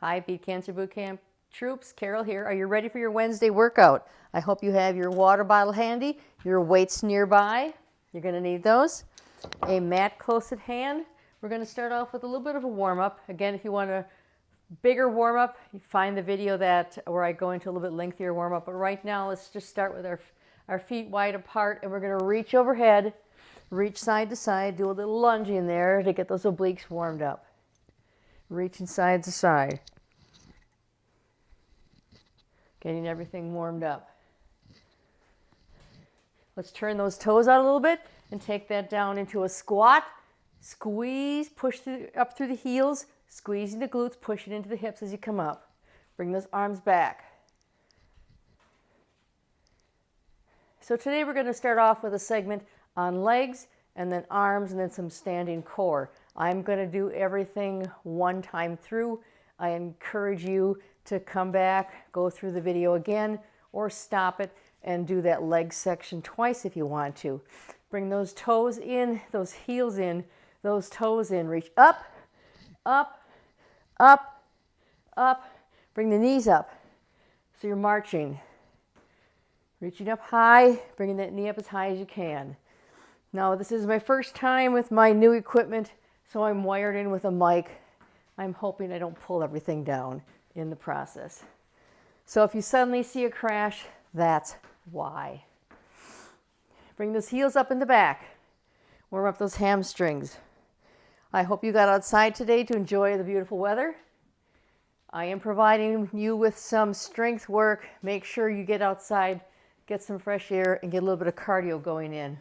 Hi, Beat Cancer Boot Camp troops. Carol here. Are you ready for your Wednesday workout? I hope you have your water bottle handy, your weights nearby. You're going to need those. A mat close at hand. We're going to start off with a little bit of a warm-up. Again, if you want a bigger warm-up, you find the video where I go into a little bit lengthier warm-up. But right now, let's just start with our feet wide apart, and we're going to reach overhead, reach side to side, do a little lunge in there to get those obliques warmed up. Reaching side to side. Getting everything warmed up. Let's turn those toes out a little bit and take that down into a squat. Squeeze, push up through the heels, squeezing the glutes, push it into the hips as you come up. Bring those arms back. So today we're going to start off with a segment on legs and then arms and then some standing core. I'm going to do everything one time through. I encourage you to come back, go through the video again, or stop it and do that leg section twice if you want to. Bring those toes in, those heels in, those toes in. Reach up, up, up, up. Bring the knees up. So you're marching. Reaching up high, bringing that knee up as high as you can. Now, this is my first time with my new equipment, so I'm wired in with a mic. I'm hoping I don't pull everything down in the process. So if you suddenly see a crash, that's why. Bring those heels up in the back. Warm up those hamstrings. I hope you got outside today to enjoy the beautiful weather. I am providing you with some strength work. Make sure you get outside, get some fresh air, and get a little bit of cardio going in.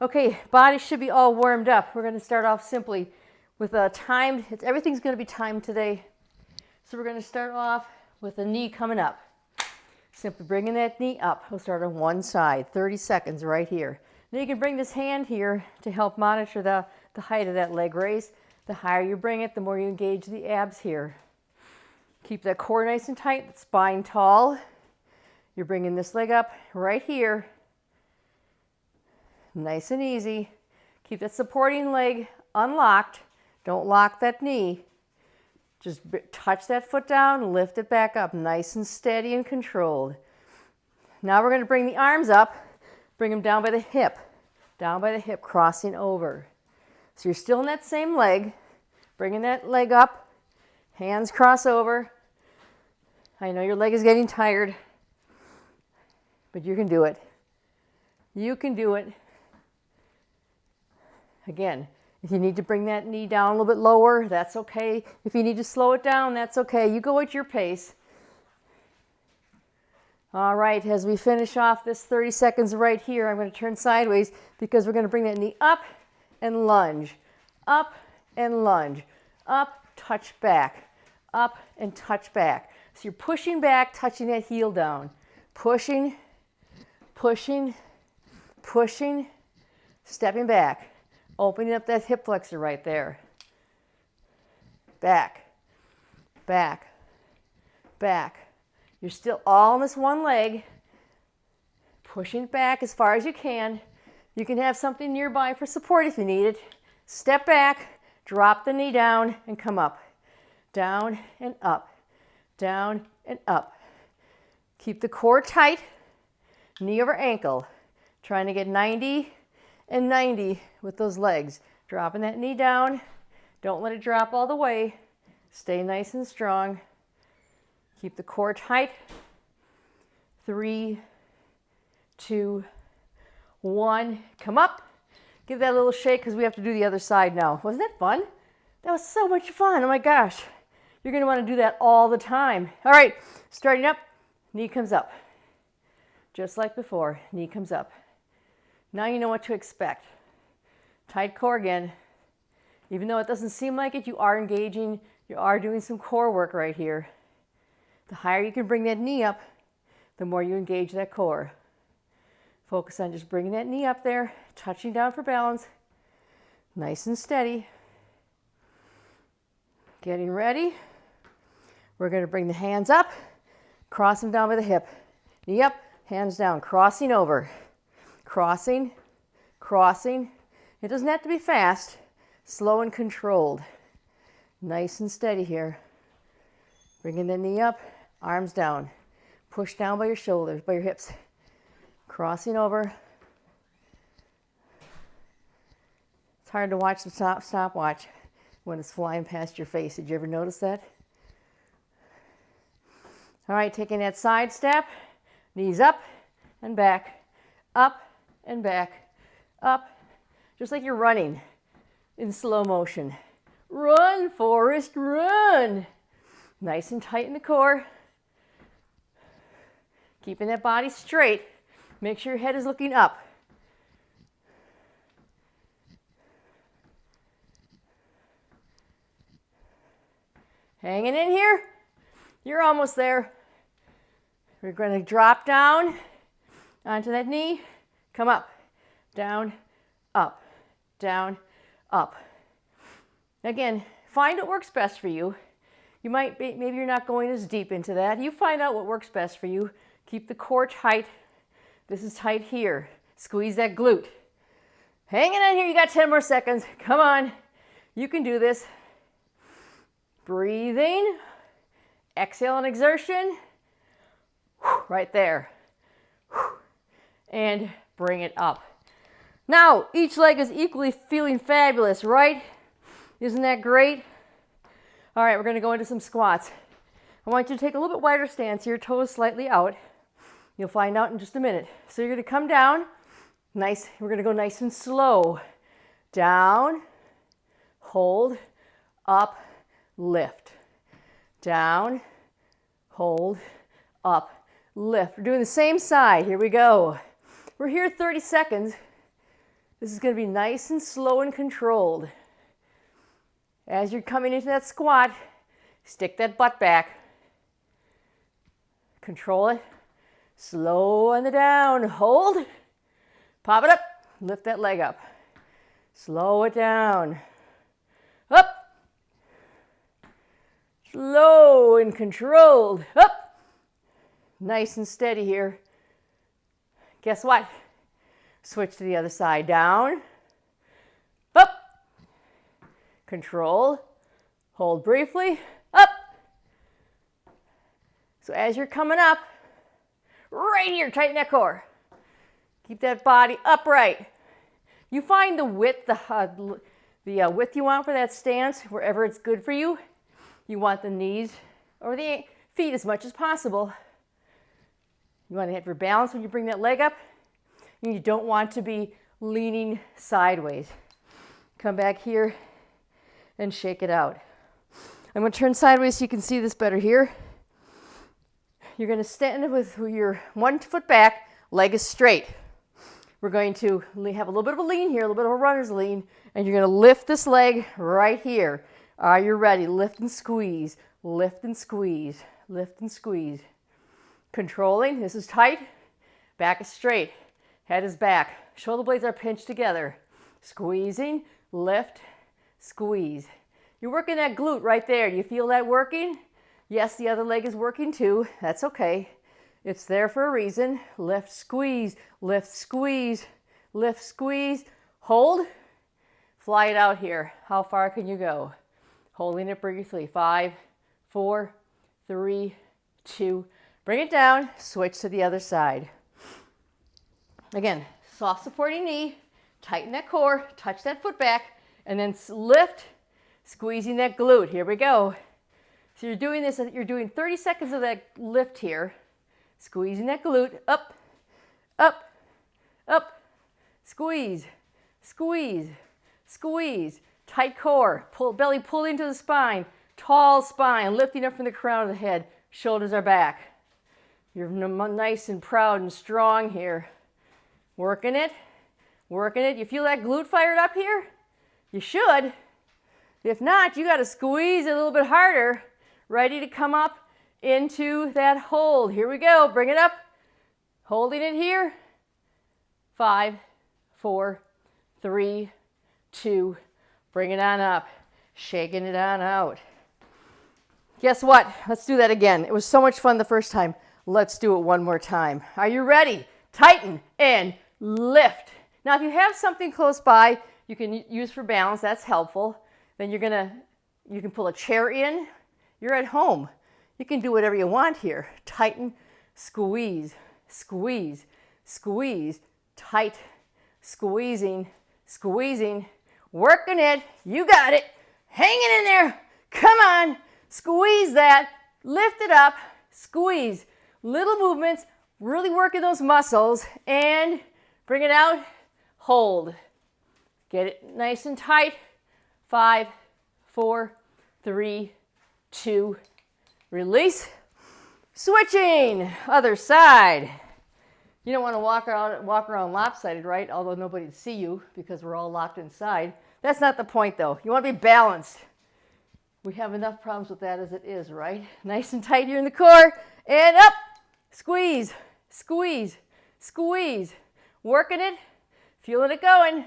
Okay, body should be all warmed up. We're going to start off simply with a timed, everything's going to be timed today. So we're going to start off with the knee coming up. Simply bringing that knee up. We'll start on one side, 30 seconds right here. Then you can bring this hand here to help monitor the height of that leg raise. The higher you bring it, the more you engage the abs here. Keep that core nice and tight, spine tall. You're bringing this leg up right here. Nice and easy. Keep that supporting leg unlocked. Don't lock that knee. Just touch that foot down, lift it back up, nice and steady and controlled. Now we're going to bring the arms up, bring them down by the hip, crossing over. So you're still in that same leg, bringing that leg up, hands cross over. I know your leg is getting tired, but you can do it. You can do it. Again, if you need to bring that knee down a little bit lower, that's okay. If you need to slow it down, that's okay. You go at your pace. All right, as we finish off this 30 seconds right here, I'm going to turn sideways because we're going to bring that knee up and lunge. Up and lunge. Up, touch back. Up and touch back. So you're pushing back, touching that heel down. Pushing, pushing, pushing, stepping back. Opening up that hip flexor right there. Back, back, back. You're still all on this one leg. Pushing back as far as you can. You can have something nearby for support if you need it. Step back, drop the knee down, and come up. Down and up. Down and up. Keep the core tight. Knee over ankle. Trying to get 90 and 90 with those legs. Dropping that knee down. Don't let it drop all the way. Stay nice and strong. Keep the core tight. 3, 2, 1. Come up. Give that a little shake because we have to do the other side now. Wasn't that fun? That was so much fun. Oh my gosh. You're going to want to do that all the time. All right. Starting up. Knee comes up. Just like before. Knee comes up. Now you know what to expect. Tight core again. Even though it doesn't seem like it, you are engaging. You are doing some core work right here. The higher you can bring that knee up, the more you engage that core. Focus on just bringing that knee up there, touching down for balance. Nice and steady. Getting ready. We're going to bring the hands up, cross them down by the hip. Knee up, hands down, crossing over. Crossing, crossing. It doesn't have to be fast, slow and controlled. Nice and steady here. Bringing the knee up, arms down. Push down by your shoulders, by your hips. Crossing over. It's hard to watch the stopwatch when it's flying past your face. Did you ever notice that? All right, taking that side step, knees up and back, up and back, up, just like you're running in slow motion. Run, Forrest, run. Nice and tight in the core. Keeping that body straight. Make sure your head is looking up. Hanging in here. You're almost there. We're going to drop down onto that knee. Come up, down, up, down, up. Again, find what works best for you. You might be, maybe you're not going as deep into that. You find out what works best for you. Keep the core tight. This is tight here. Squeeze that glute. Hanging on here. You got 10 more seconds. Come on. You can do this. Breathing. Exhale and exertion. Right there. And bring it up. Now, each leg is equally feeling fabulous, right? Isn't that great? All right, we're going to go into some squats. I want you to take a little bit wider stance here, toes slightly out. You'll find out in just a minute. So you're going to come down. Nice. We're going to go nice and slow. Down, hold, up, lift. Down, hold, up, lift. We're doing the same side. Here we go. We're here 30 seconds. This is going to be nice and slow and controlled. As you're coming into that squat, stick that butt back. Control it. Slow on the down. Hold. Pop it up. Lift that leg up. Slow it down. Up. Slow and controlled. Up. Nice and steady here. Guess what? Switch to the other side. Down. Up. Control. Hold briefly. Up. So as you're coming up, right here, tighten that core. Keep that body upright. You find the width, the width you want for that stance, wherever it's good for you. You want the knees or the feet as much as possible. You want to have your balance when you bring that leg up. And you don't want to be leaning sideways. Come back here and shake it out. I'm going to turn sideways so you can see this better here. You're going to stand with your 1 foot back, leg is straight. We're going to have a little bit of a lean here, a little bit of a runner's lean, and you're going to lift this leg right here. Are you ready? Lift and squeeze, lift and squeeze, lift and squeeze. Controlling, this is tight, back is straight, head is back, shoulder blades are pinched together. Squeezing, lift, squeeze. You're working that glute right there. Do you feel that working? Yes, the other leg is working too. That's okay. It's there for a reason. Lift, squeeze, lift, squeeze, lift, squeeze. Hold. Fly it out here. How far can you go? Holding it briefly. 5, 4, 3, 2. Bring it down. Switch to the other side. Again, soft supporting knee. Tighten that core. Touch that foot back. And then lift, squeezing that glute. Here we go. So you're doing this, you're doing 30 seconds of that lift here. Squeezing that glute. Up, up, up. Squeeze, squeeze, squeeze. Tight core. Pull, belly pulled into the spine. Tall spine, lifting up from the crown of the head. Shoulders are back. You're nice and proud and strong here. Working it, working it. You feel that glute fired up here? You should. If not, you got to squeeze it a little bit harder. Ready to come up into that hold. Here we go. Bring it up. Holding it here. 5, 4, 3, 2. Bring it on up. Shaking it on out. Guess what? Let's do that again. It was so much fun the first time. Let's do it one more time. Are you ready? Tighten and lift. Now, if you have something close by you can use for balance, that's helpful. Then you can pull a chair in. You're at home. You can do whatever you want here. Tighten, squeeze, squeeze, squeeze, tight, squeezing, squeezing, working it. You got it. Hanging in there. Come on. Squeeze that. Lift it up. Squeeze. Little movements. Really working those muscles. And bring it out. Hold. Get it nice and tight. 5, 4, 3, 2, release. Switching. Other side. You don't want to walk around lopsided, right? Although nobody would see you because we're all locked inside. That's not the point, though. You want to be balanced. We have enough problems with that as it is, right? Nice and tight here in the core. And up. Squeeze, squeeze, squeeze. Working it. Feeling it going.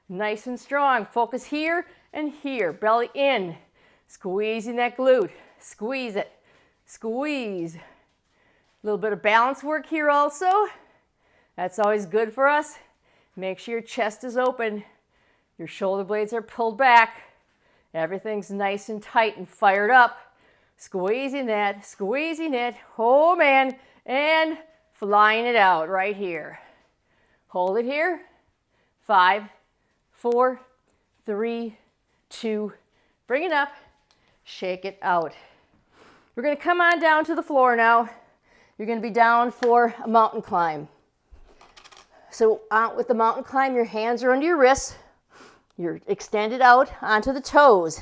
Nice and strong. Focus here and here. Belly in. Squeezing that glute. Squeeze it. Squeeze. A little bit of balance work here also. That's always good for us. Make sure your chest is open. Your shoulder blades are pulled back. Everything's nice and tight and fired up. Squeezing that, squeezing it. Oh man. And flying it out right here. Hold it here. 5, 4, 3, 2. Bring it up. Shake it out. We're going to come on down to the floor now. You're going to be down for a mountain climb. So with the mountain climb, your hands are under your wrists. You're extended out onto the toes.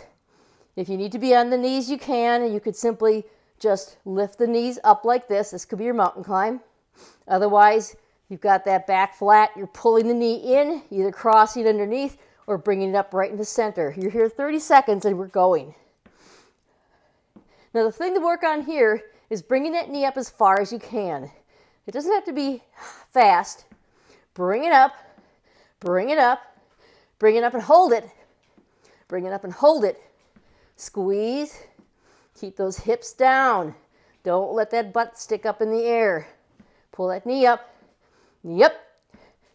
If you need to be on the knees, you can, and you could simply just lift the knees up like this. This could be your mountain climb. Otherwise, you've got that back flat. You're pulling the knee in, either crossing it underneath or bringing it up right in the center. You're here 30 seconds and we're going. Now, the thing to work on here is bringing that knee up as far as you can. It doesn't have to be fast. Bring it up, bring it up, bring it up and hold it. Bring it up and hold it. Squeeze. Keep those hips down. Don't let that butt stick up in the air. Pull that knee up. Knee up.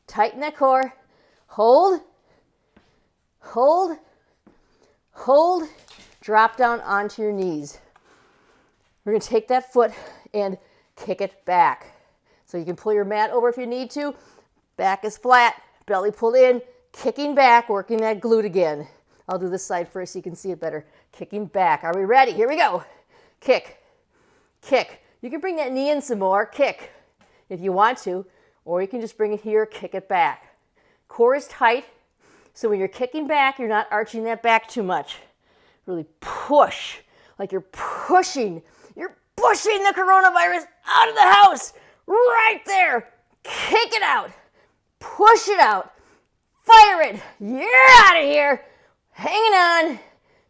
Tighten that core. Hold. Hold. Hold. Drop down onto your knees. We're going to take that foot and kick it back. So you can pull your mat over if you need to. Back is flat. Belly pulled in. Kicking back. Working that glute again. I'll do this side first so you can see it better. Kicking back. Are we ready? Here we go. Kick. Kick. You can bring that knee in some more. Kick if you want to. Or you can just bring it here. Kick it back. Core is tight. So when you're kicking back, you're not arching that back too much. Really push. Like you're pushing. You're pushing the coronavirus out of the house. Right there. Kick it out. Push it out. Fire it. You're out of here. Hanging on.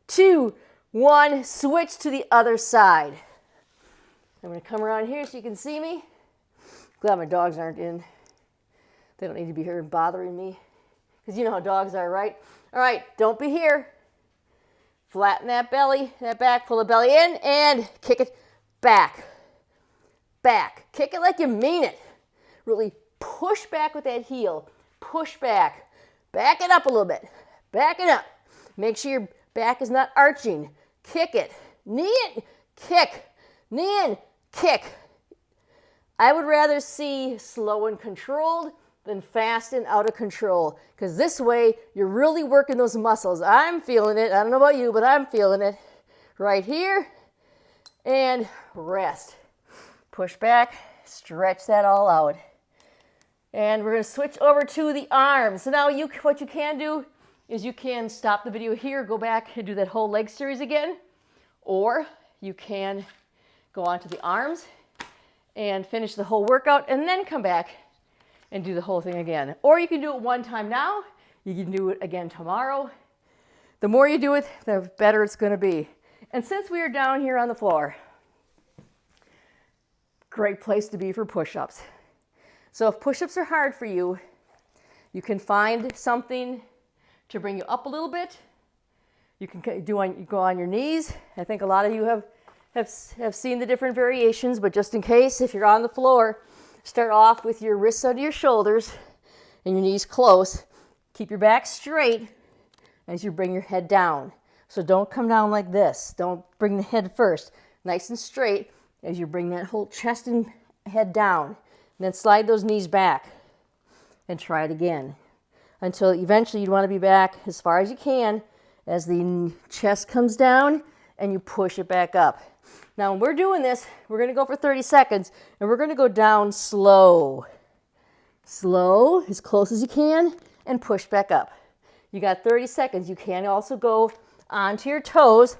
2, 1. Switch to the other side. I'm going to come around here so you can see me. Glad my dogs aren't in. They don't need to be here bothering me. Because you know how dogs are, right? All right, don't be here. Flatten that belly, that back. Pull the belly in and kick it back. Back. Kick it like you mean it. Really push back with that heel. Push back. Back it up a little bit. Back it up. Make sure your back is not arching. Kick it. Knee in. Kick. Knee in. Kick. I would rather see slow and controlled than fast and out of control. Because this way, you're really working those muscles. I'm feeling it. I don't know about you, but I'm feeling it. Right here. And rest. Push back. Stretch that all out. And we're going to switch over to the arms. So now what you can do is you can stop the video here, go back and do that whole leg series again. Or you can go on to the arms and finish the whole workout and then come back and do the whole thing again. Or you can do it one time now. You can do it again tomorrow. The more you do it, the better it's going to be. And since we are down here on the floor, great place to be for push-ups. So if push-ups are hard for you, you can find something to bring you up a little bit. You can go on your knees. I think a lot of you have seen the different variations, but just in case, if you're on the floor, start off with your wrists under your shoulders and your knees close. Keep your back straight as you bring your head down. So don't come down like this. Don't bring the head first. nice and straight as you bring that whole chest and head down. And then slide those knees back and try it again until eventually you want to be back as far as you can as the chest comes down and you push it back up. Now when we're doing this, we're going to go for 30 seconds and we're going to go down slow. Slow, as close as you can, and push back up. You got 30 seconds. You can also go onto your toes,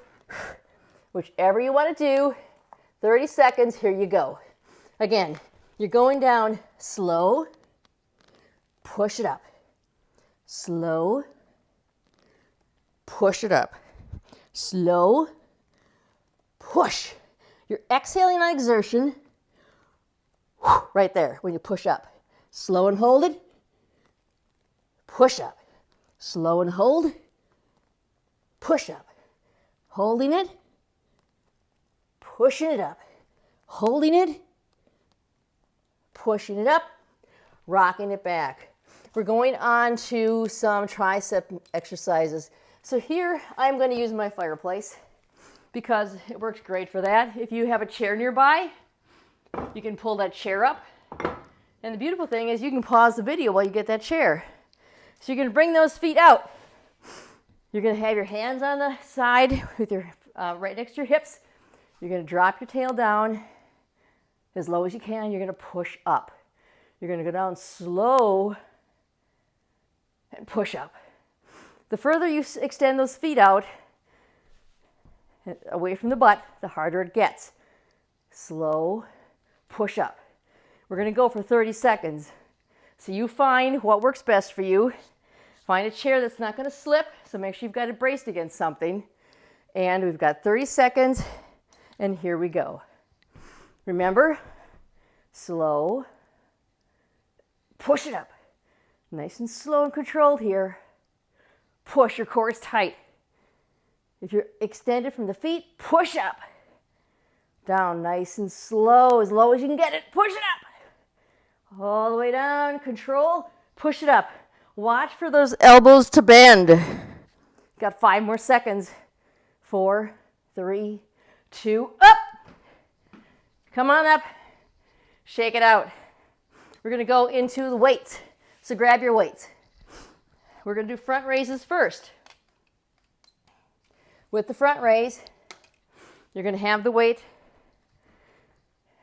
whichever you want to do. 30 seconds, here you go. Again, you're going down slow, push it up. Slow, push it up. Slow, push. You're exhaling on exertion right there when you push up. Slow and hold it. Push up. Slow and hold. Push up. Holding it. Pushing it up. Holding it. Pushing it up. Rocking it back. We're going on to some tricep exercises. So here I'm going to use my fireplace because it works great for that. If you have a chair nearby, you can pull that chair up. And the beautiful thing is you can pause the video while you get that chair. So you're going to bring those feet out. You're going to have your hands on the side with your right next to your hips. You're going to drop your tail down as low as you can. You're going to push up. You're going to go down slow and push up. The further you extend those feet out away from the butt, the harder it gets. Slow, push up. We're going to go for 30 seconds. So you find what works best for you. Find a chair that's not going to slip, so make sure you've got it braced against something. And we've got 30 seconds, and here we go. Remember, slow, push it up. Nice and slow and controlled here. Push, your core is tight. If you're extended from the feet, push up. Down nice and slow, as low as you can get it. Push it up. All the way down, control, push it up. Watch for those elbows to bend. Got 5 more seconds. 4, 3, 2, up. Come on up. Shake it out. We're going to go into the weights. So grab your weights. We're going to do front raises first. With the front raise, you're going to have the weight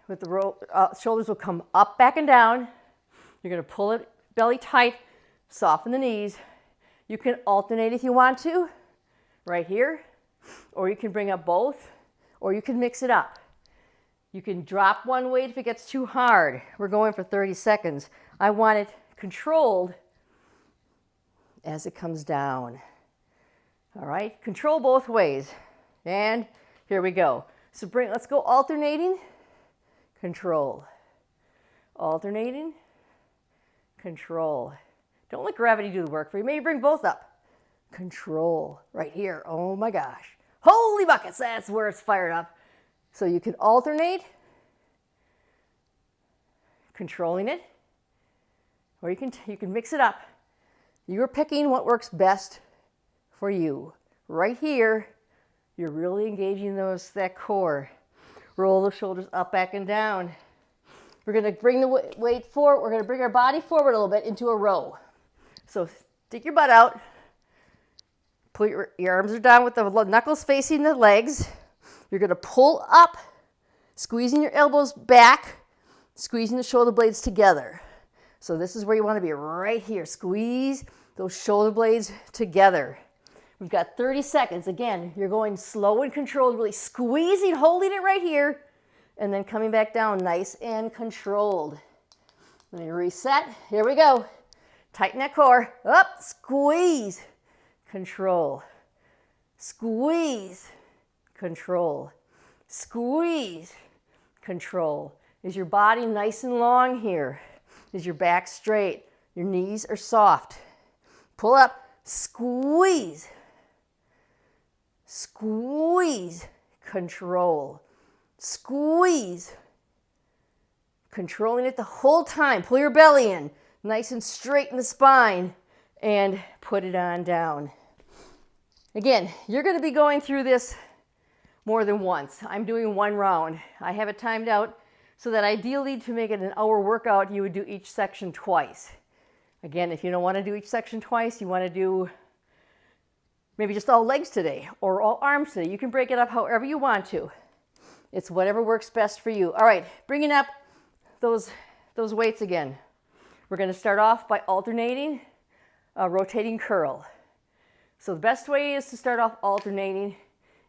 with the shoulders will come up, back, and down. You're going to pull it belly tight, soften the knees. You can alternate if you want to, right here, or you can bring up both, or you can mix it up. You can drop one weight if it gets too hard. We're going for 30 seconds. I want it controlled as it comes down. All right, control both ways. And here we go. So let's go alternating. Control. Alternating. Control. Don't let gravity do the work for you. Maybe bring both up. Control. Right here. Oh my gosh. Holy buckets. That's where it's fired up. So you can alternate. Controlling it. Or you can mix it up. You're picking what works best for you. Right here, you're really engaging that core. Roll the shoulders up, back, and down. We're going to bring the weight forward. We're going to bring our body forward a little bit into a row. So stick your butt out. Put your arms are down with the knuckles facing the legs. You're going to pull up, squeezing your elbows back, squeezing the shoulder blades together. So this is where you want to be, right here. Squeeze those shoulder blades together. We've got 30 seconds. Again, you're going slow and controlled, really squeezing, holding it right here, and then coming back down nice and controlled. Let me reset. Here we go. Tighten that core. Up, squeeze, control. Squeeze, control. Squeeze, control. Is your body nice and long here? Is your back straight? Your knees are soft. Pull up, squeeze. Squeeze, control. Squeeze. Controlling it the whole time. Pull your belly in, nice and straight in the spine, and put it on down. Again, you're going to be going through this more than once. I'm doing 1 round. I have it timed out so that ideally to make it an hour workout, you would do each section twice. Again, if you don't want to do each section twice, you want to do maybe just all legs today or all arms today. You can break it up however you want to. It's whatever works best for you. All right, bringing up those weights again. We're going to start off by alternating a rotating curl. So the best way is to start off alternating.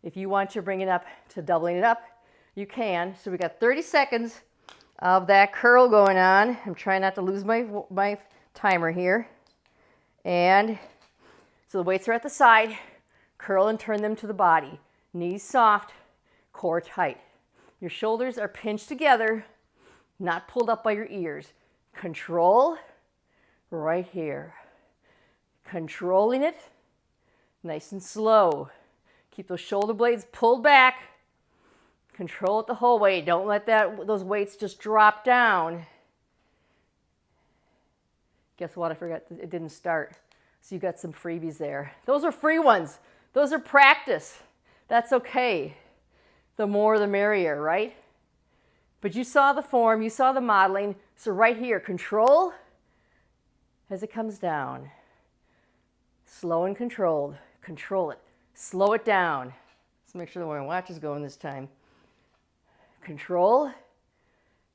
If you want to bring it up to doubling it up, you can. So we got 30 seconds of that curl going on. I'm trying not to lose my timer here. And so the weights are at the side. Curl and turn them to the body. Knees soft, core tight. Your shoulders are pinched together, not pulled up by your ears. Control right here. Controlling it, nice and slow. Keep those shoulder blades pulled back. Control it the whole way. Don't let those weights just drop down. Guess what? I forgot it didn't start. So you got some freebies there. Those are free ones. Those are practice. That's okay. The more the merrier, right? But you saw the form, you saw the modeling. So right here, control as it comes down. Slow and controlled. Control it. Slow it down. Let's make sure that my watch is going this time. Control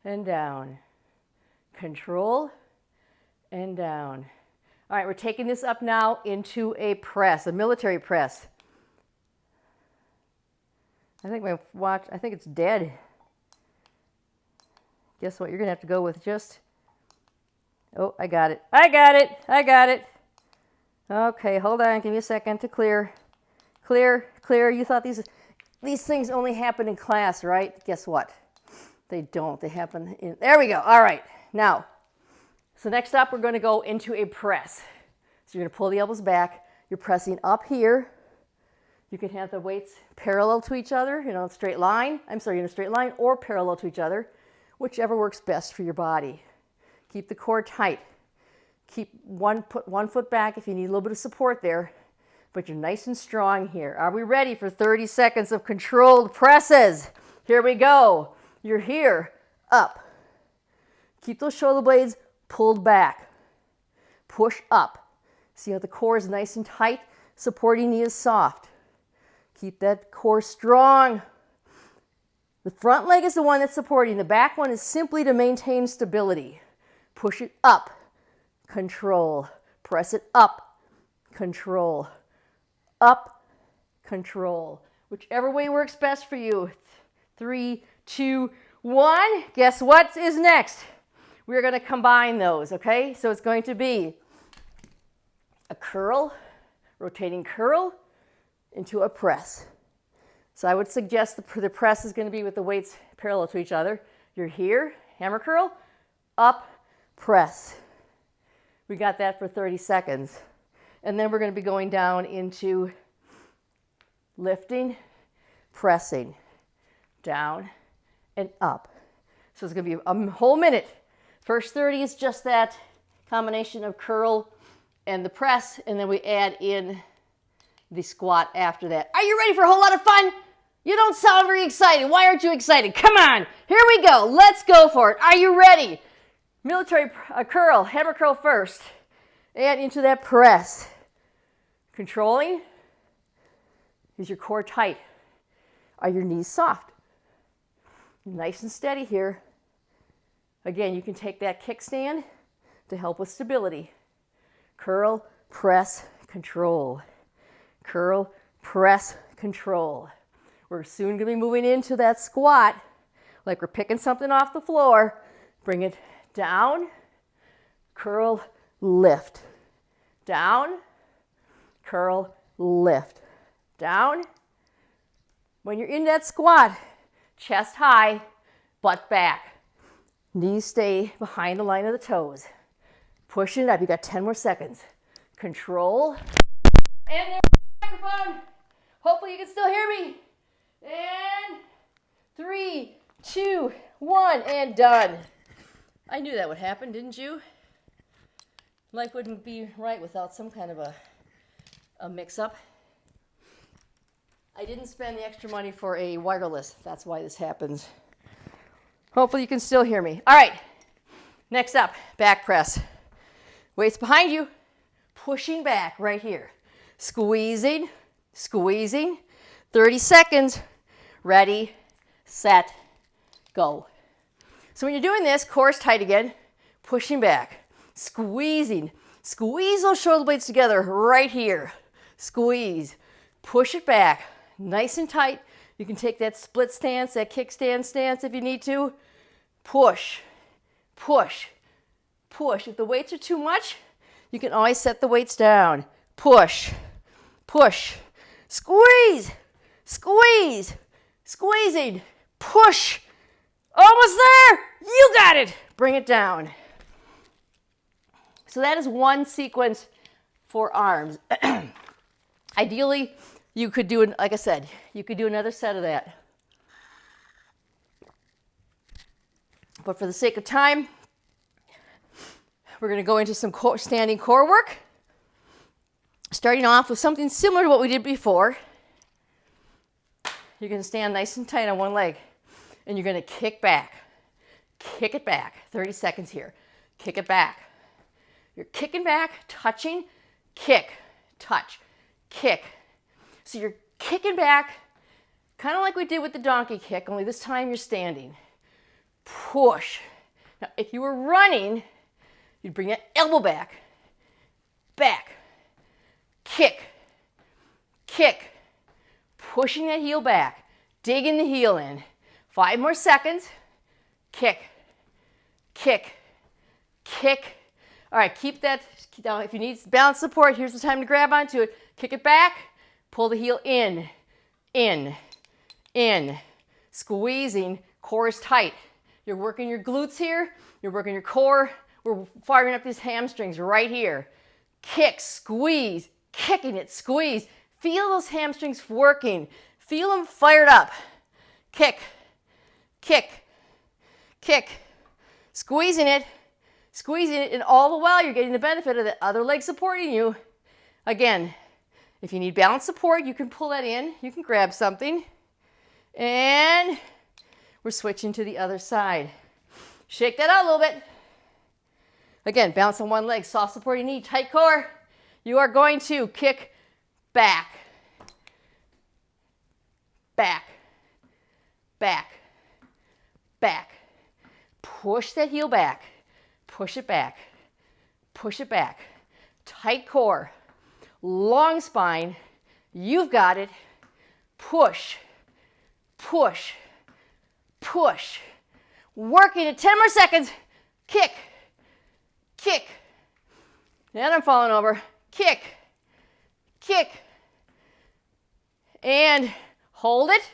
and down. Control and down. All right, we're taking this up now into a press, a military press. I think my watch, I think it's dead. Guess what? You're going to have to go with just, oh, I got it. I got it. I got it. Okay, hold on. Give me a second to clear. Clear, clear. You thought these things only happen in class, right? Guess what? They don't. They happen in, there we go. All right. Now, so next up, we're going to go into a press. So you're going to pull the elbows back. You're pressing up here. You can have the weights parallel to each other, in a straight line. I'm sorry, in a straight line or parallel to each other, whichever works best for your body. Keep the core tight. Put one foot back if you need a little bit of support there, but you're nice and strong here. Are we ready for 30 seconds of controlled presses? Here we go. You're here, up. Keep those shoulder blades pulled back. Push up. See how the core is nice and tight? Supporting knee is soft. Keep that core strong. The front leg is the one that's supporting. The back one is simply to maintain stability. Push it up. Control. Press it up. Control. Up. Control. Whichever way works best for you. 3, 2, 1. Guess what is next? We're going to combine those, okay? So it's going to be a curl, rotating curl, into a press. So I would suggest the press is going to be with the weights parallel to each other. You're here, hammer curl, up, press. We got that for 30 seconds. And then we're going to be going down into lifting, pressing, down and up. So it's going to be a whole minute. First 30 is just that combination of curl and the press, and then we add in the squat after that. Are you ready for a whole lot of fun? You don't sound very excited. Why aren't you excited? Come on, here we go. Let's go for it. Are you ready? Military curl, hammer curl first. Add into that press. Controlling. Is your core tight? Are your knees soft? Nice and steady here. Again, you can take that kickstand to help with stability. Curl, press, control. Curl, press, control. We're soon going to be moving into that squat, like we're picking something off the floor. Bring it down, curl, lift. Down, curl, lift. Down. When you're in that squat, chest high, butt back. Knees stay behind the line of the toes. Push it up. You got 10 more seconds. Control. And there's the microphone. Hopefully you can still hear me. And 3, 2, 1, and done. I knew that would happen, didn't you? Life wouldn't be right without some kind of a mix-up. I didn't spend the extra money for a wireless. That's why this happens. Hopefully you can still hear me. All right, next up, back press. Weights behind you, pushing back right here. Squeezing, squeezing. 30 seconds. Ready, set, go. So when you're doing this, core is tight again, pushing back, squeezing. Squeeze those shoulder blades together right here. Squeeze, push it back, nice and tight. You can take that split stance, that kickstand stance if you need to. Push, push, push. If the weights are too much, you can always set the weights down. Push, push, squeeze, squeeze, squeezing, push. Almost there. You got it. Bring it down. So that is one sequence for arms. Ideally, you could do, like I said, you could do another set of that. But for the sake of time, we're going to go into some standing core work. Starting off with something similar to what we did before. You're going to stand nice and tight on one leg. And you're going to kick back. Kick it back. 30 seconds here. Kick it back. You're kicking back, touching, kick, touch, kick. So you're kicking back, kind of like we did with the donkey kick, only this time you're standing. Push. Now, if you were running, you'd bring that elbow back, back, kick, kick, pushing that heel back, digging the heel in. 5 more seconds. Kick, kick, kick. All right, keep that. Now, if you need balance support, here's the time to grab onto it. Kick it back. Pull the heel in, in, in. Squeezing. Core is tight. You're working your glutes here. You're working your core. We're firing up these hamstrings right here. Kick, squeeze, kicking it, squeeze. Feel those hamstrings working. Feel them fired up. Kick, kick, kick. Squeezing it, and all the while you're getting the benefit of the other leg supporting you. Again, if you need balance support, you can pull that in. You can grab something. And we're switching to the other side. Shake that out a little bit. Again, balance on one leg, soft supporting knee, tight core. You are going to kick back, back, back, back. Push that heel back. Push it back. Push it back. Tight core. Long spine. You've got it. Push. Push. Push. Working it. 10 more seconds. Kick. Kick. And I'm falling over. Kick. Kick. And hold it.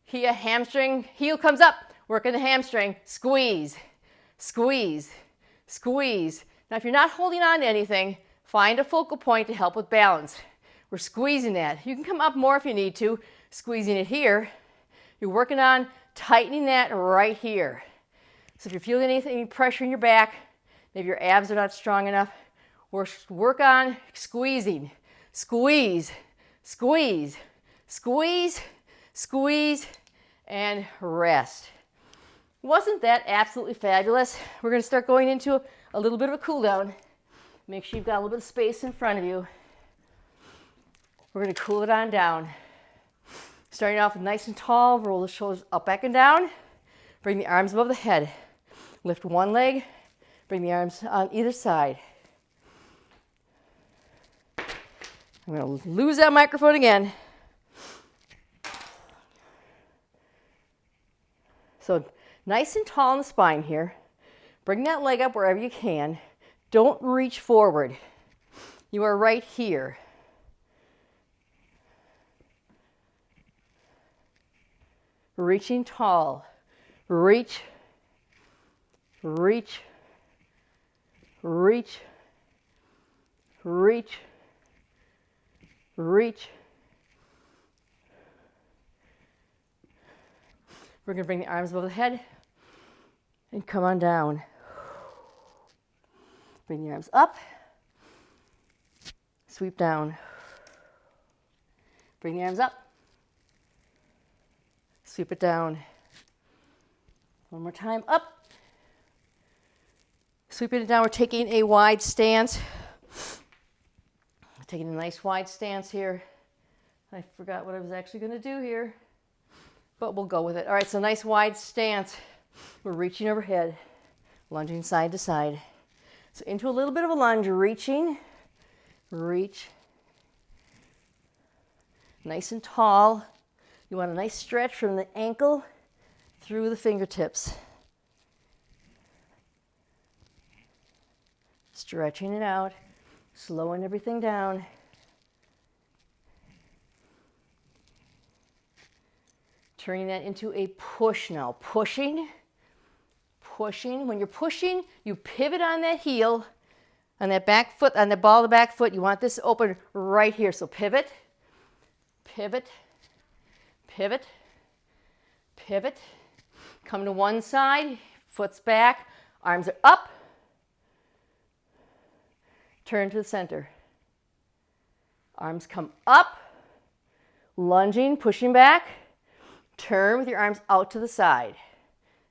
Heel, hamstring. Heel comes up. Working the hamstring. Squeeze. Squeeze. Squeeze. Now, if you're not holding on to anything, find a focal point to help with balance. We're squeezing that. You can come up more if you need to. Squeezing it here. You're working on tightening that right here. So if you're feeling any pressure in your back, maybe your abs are not strong enough, work on squeezing. Squeeze, squeeze, squeeze, squeeze, and rest. Wasn't that absolutely fabulous? We're going to start going into a little bit of a cool down. Make sure you've got a little bit of space in front of you. We're going to cool it on down. Starting off with nice and tall, roll the shoulders up, back, and down. Bring the arms above the head. Lift one leg, bring the arms on either side. I'm going to lose that microphone again. So nice and tall in the spine here. Bring that leg up wherever you can. Don't reach forward. You are right here. Reaching tall. Reach. Reach. Reach. Reach. Reach. We're going to bring the arms above the head and come on down. Bring the arms up. Sweep down. Bring the arms up. Sweep it down. One more time, up. Sweeping it down, we're taking a wide stance. Taking a nice wide stance here. I forgot what I was actually going to do here, but we'll go with it. All right, so nice wide stance. We're reaching overhead, lunging side to side. So into a little bit of a lunge, reaching, reach. Nice and tall. You want a nice stretch from the ankle through the fingertips. Stretching it out, slowing everything down. Turning that into a push now. Pushing, pushing. When you're pushing, you pivot on that heel, on that back foot, on the ball of the back foot. You want this open right here. So pivot, pivot, pivot, pivot. Come to one side, foot's back, arms are up. Turn to the center. Arms come up, lunging, pushing back. Turn with your arms out to the side.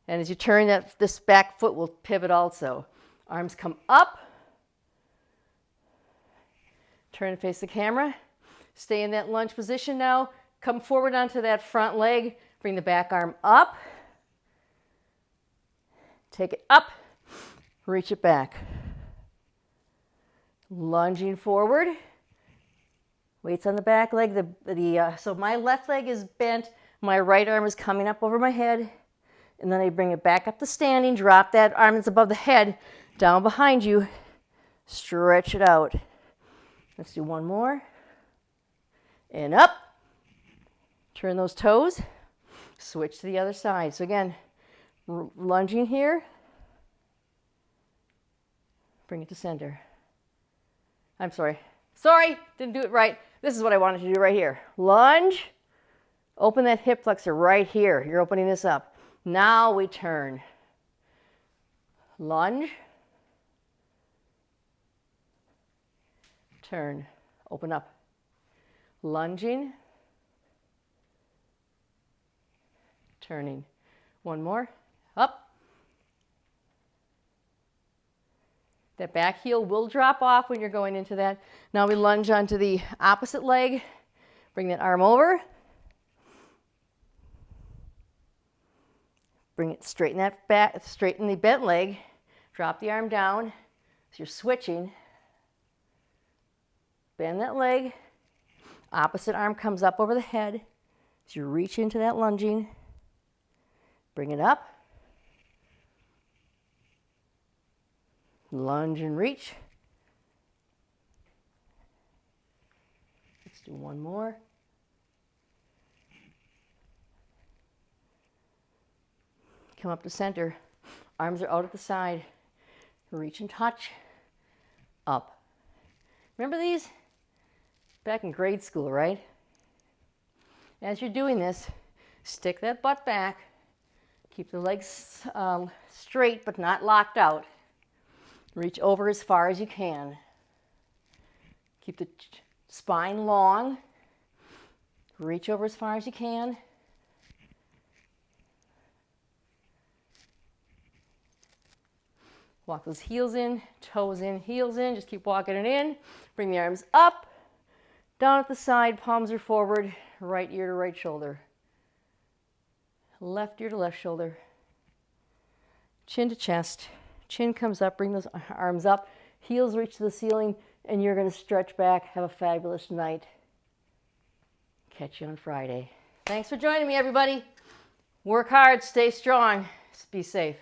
And as you turn, this back foot will pivot also. Arms come up. Turn and face the camera. Stay in that lunge position now. Come forward onto that front leg. Bring the back arm up. Take it up. Reach it back. Lunging forward. Weights on the back leg. So my left leg is bent. My right arm is coming up over my head. And then I bring it back up to standing. Drop that arm that's above the head down behind you. Stretch it out. Let's do one more. And up. Turn those toes. Switch to the other side. So again, lunging here. Bring it to center. I'm sorry. Sorry, didn't do it right. This is what I wanted to do right here. Lunge. Open that hip flexor right here. You're opening this up. Now we turn. Lunge. Turn. Open up. Lunging. Turning. One more. Up. That back heel will drop off when you're going into that. Now we lunge onto the opposite leg. Bring that arm over. Bring it, straighten that back, straighten the bent leg. Drop the arm down. So you're switching. Bend that leg. Opposite arm comes up over the head. So you reach into that lunging. Bring it up. Lunge and reach. Let's do one more. Come up to center. Arms are out at the side. Reach and touch. Up. Remember these? Back in grade school, right? As you're doing this, stick that butt back. Keep the legs straight but not locked out. Reach over as far as you can. Keep the spine long. Reach over as far as you can. Walk those heels in, toes in, heels in. Just keep walking it in. Bring the arms up, down at the side, palms are forward, right ear to right shoulder. Left ear to left shoulder. Chin to chest. Chin comes up, bring those arms up. Heels reach to the ceiling, and you're going to stretch back. Have a fabulous night. Catch you on Friday. Thanks for joining me, everybody. Work hard, stay strong, be safe.